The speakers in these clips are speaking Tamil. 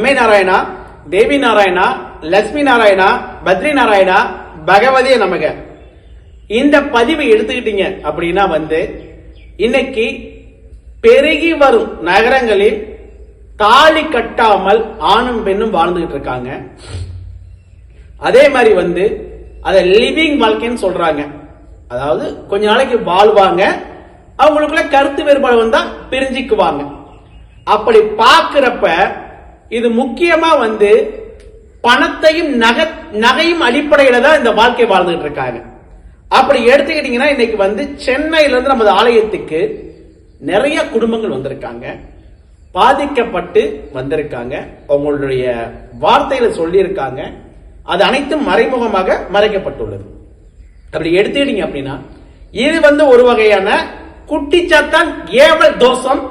அம்மை நாராயணா, தேவி நாராயணா, லட்சுமி நாராயணா, பத்ரி நாராயணா, பகவதியே நமக. இந்த பதிவை எடுத்துக்கிட்டீங்க அப்படின்னா இன்னைக்கு பெருகி வரும் நகரங்களில் தாலி கட்டாமல் ஆணும் பெண்ணும் வாழ்ந்துகிட்டு இருக்காங்க. அதே மாதிரி அத லிவிங் வாழ்க்கைன்னு சொல்றாங்க. அதாவது கொஞ்ச நாளைக்கு வாழ்வாங்க, அவங்களுக்குள்ள கருத்து வேறுபாடு வந்தா பிரிஞ்சுக்குவாங்க. அப்படி பார்க்கிறப்ப இது முக்கியமா பணத்தையும் நகையும் அடிப்படையில தான் இந்த வாழ்க்கை வாழ்ந்துட்டு இருக்காங்க. அப்படி எடுத்துக்கிட்டீங்கன்னா இன்னைக்கு சென்னையில இருந்து நமது ஆலயத்துக்கு நிறைய குடும்பங்கள் வந்திருக்காங்க, பாதிக்கப்பட்டு வந்திருக்காங்க. அவங்களுடைய வார்த்தையில சொல்லி இருக்காங்க. அது அனைத்தும் மறைமுகமாக மறைக்கப்பட்டுள்ளது. அப்படி எடுத்துக்கிட்டீங்க அப்படின்னா இது ஒரு வகையான குட்டிச்சாத்தான் ஏவல் தோஷம்.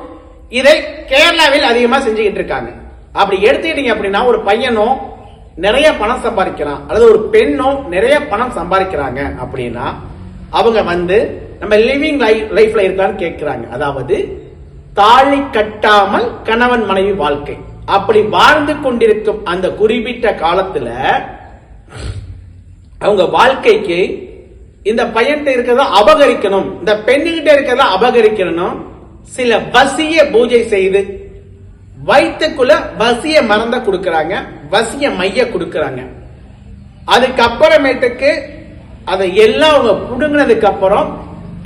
இதை கேரளாவில் அதிகமா செஞ்சுக்கிட்டு இருக்காங்க. அப்படி எடுத்துக்கிட்டீங்க அப்படின்னா ஒரு பையனோ நிறைய பணம் சம்பாதிக்கிறான் அல்லது ஒரு பெண்ணோ நிறைய பணம் சம்பாதிக்கிறாங்க அப்படின்னா அவங்க நம்ம லிவிங் லைஃப்ல இருக்கான்னு கேட்கிறாங்க. அதாவது தாலி கட்டாமல் கணவன் மனைவி வாழ்க்கை அப்படி வாழ்ந்து கொண்டிருக்கும் அந்த குறிப்பிட்ட காலத்துல அவங்க வாழ்க்கைக்கு இந்த பையன்கிட்ட இருக்கிறத அபகரிக்கணும், இந்த பெண்ணுகிட்ட இருக்கிறத அபகரிக்கணும். சில வசிய பூஜை செய்து வயிற்றுக்குள்ள வசிய மருந்த கொடுக்கறாங்க, வசிய மைய கொடுக்கறாங்க. அதுக்கப்புறமேட்டுக்கு அதை எல்லாம் அவங்க புடுங்கினதுக்கு அப்புறம்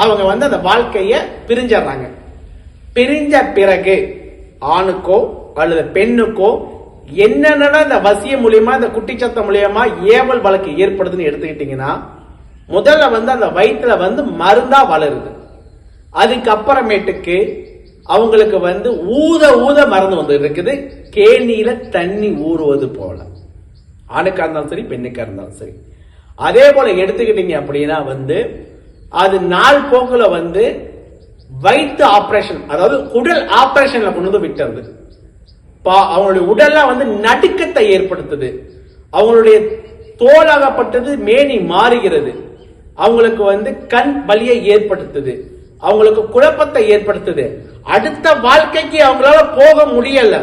அவங்க அந்த வாழ்க்கைய பிரிஞ்சிடறாங்க. பிரிஞ்ச பிறகு ஆணுக்கோ அல்லது பெண்ணுக்கோ என்னென்ன இந்த வசிய மூலியமா இந்த குட்டிச்சத்த மூலியமா ஏவல் வழக்கு ஏற்படுதுன்னு எடுத்துக்கிட்டீங்கன்னா முதல்ல அந்த வயிற்றுல மருந்தா வளருது. அதுக்கப்புறமேட்டுக்கு அவங்களுக்கு ஊத ஊத மருந்து இருக்குது, கேணியில தண்ணி ஊறுவது போல. ஆணுக்கா இருந்தாலும் சரி, பெண்ணுக்கா இருந்தாலும் சரி. அதே போல எடுத்துக்கிட்டீங்க அப்படின்னா அது நாள் போக்குல வயிற்று ஆபரேஷன், அதாவது குடல் ஆபரேஷன்ல கொண்டு விட்டுறது. அவங்களுடைய உடல்லாம் நடுக்கத்தை ஏற்படுத்துது, அவங்களுடைய தோலாகப்பட்டது மேனி மாறுகிறது, அவங்களுக்கு கண் வலியை ஏற்படுத்துது, அவங்களுக்கு குழப்பத்தை ஏற்படுத்துது. அடுத்த வாழ்க்கைக்கு அவங்களால போக முடியல.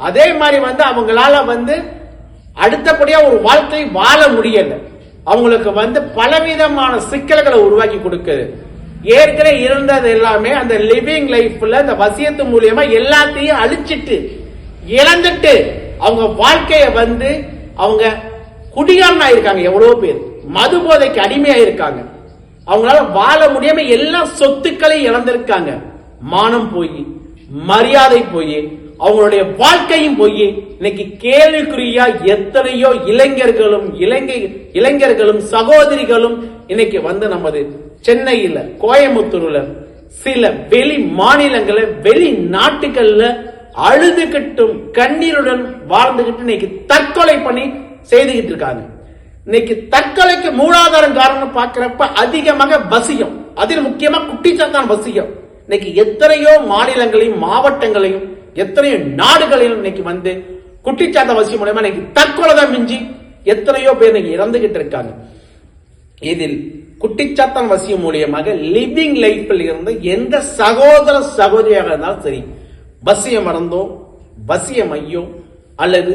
அதே மாதிரி அவங்களால அடுத்தபடியா ஒரு வாழ்க்கை வாழ முடியல. அவங்களுக்கு பலவிதமான சிக்கல்களை உருவாக்கி கொடுக்குது. ஏற்கனவே இருந்தது எல்லாமே அந்த லிவிங் லைஃப்ல அந்த வசியத்து மூலியமா எல்லாத்தையும் அழிச்சிட்டு இழந்துட்டு அவங்க வாழ்க்கைய அவங்க குடிகாரனா இருக்காங்க. எவ்வளவு பேர் மது போதைக்கு அடிமையா இருக்காங்க. அவங்களால வாழ முடியாம எல்லா சொத்துக்களையும் இழந்திருக்காங்க. மானம் போய், மரியாதை போய், அவங்களுடைய வாழ்க்கையும் போய் இன்னைக்கு கேள்விக்குறியா எத்தனையோ இளைஞர்களும் சகோதரிகளும் இன்னைக்கு நமது சென்னையில, கோயம்புத்தூர்ல, சில வெளி மாநிலங்கள்ல, வெளி நாட்டுகள்ல அழுதுகிட்டும் கண்ணீருடன் வாழ்ந்துகிட்டு இன்னைக்கு தற்கொலை பண்ணி செய்துகிட்டு இருக்காங்க. இன்னைக்கு தற்கொலைக்கு மூலாதாரம் காரணம் பார்க்கிறப்ப அதிகமாக வசியம், அதில் முக்கியமா குட்டிச்சாத்தான் வசியம். இன்னைக்கு எத்தனையோ மாநிலங்களையும் மாவட்டங்களையும் எத்தனையோ நாடுகளையும் இன்னைக்கு குட்டிச்சாத்த வசியம் மூலமா இன்னைக்கு தற்கொலை தான் மிஞ்சி எத்தனையோ பேர் இன்னைக்கு இறந்துகிட்டு இருக்காங்க. இதில் குட்டிச்சாத்தான் வசியம் மூலியமாக லிவிங் லைஃபில் இருந்து எந்த சகோதர சகோதரியாக இருந்தாலும் சரி, வசிய மறந்தோ வசிய மையோ அல்லது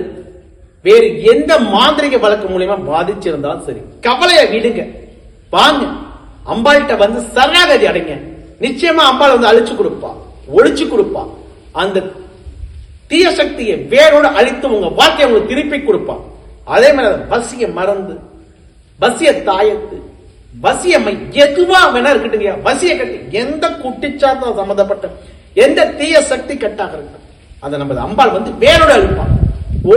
வேறு எந்த மாந்திரிக வழக்கு மூலியமா பாதிச்சிருந்தாலும் சரி, கவலையை விடுங்க, வாங்க அம்பாள்கிட்ட சரணாகதி அடைங்க. நிச்சயமா அம்பாள் அழிச்சு கொடுப்பா, ஒழிச்சு கொடுப்பா. அந்த தீய சக்தியை வேரோடு அழித்து உங்க வாழ்க்கையை உங்களுக்கு திருப்பி கொடுப்பா. அதே மாதிரி வசிய மறந்து, வசிய தாயத்து, வசிய மை எதுவா வேணா இருக்கட்டுங்க, வசிய கட்டி எந்த குட்டிச்சாத்தம் சம்பந்தப்பட்ட எந்த தீய சக்தி கட்டாக இருக்கு அதை நம்ம அம்பாள் வேரோடு அழிப்பான்.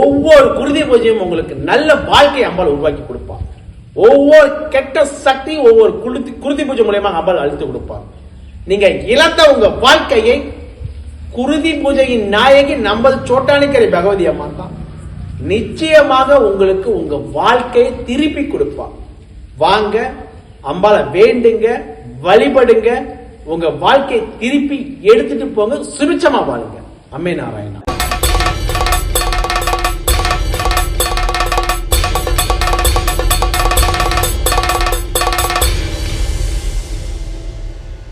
ஒவ்வொரு குருதி பூஜையும் உங்களுக்கு நல்ல வாழ்க்கையை அம்பாள் உருவாக்கி கொடுப்பான். ஒவ்வொரு கெட்ட சக்தியும் ஒவ்வொரு குருதி பூஜை மூலயமா அம்பாள் அழித்து கொடுப்பான். நீங்க இழந்த உங்க வாழ்க்கையை குருதி பூஜையின் நாயகி நம்ம சோட்டானிக்கரை பகவதி அம்மா தான் நிச்சயமாக உங்களுக்கு உங்க வாழ்க்கையை திருப்பி கொடுப்பான். வாங்க அம்பாளை வேண்டுங்க, வழிபடுங்க, உங்க வாழ்க்கையை திருப்பி எடுத்துட்டு போங்க, சுபிச்சமா வாழுங்க. அம்மை நாராயணா.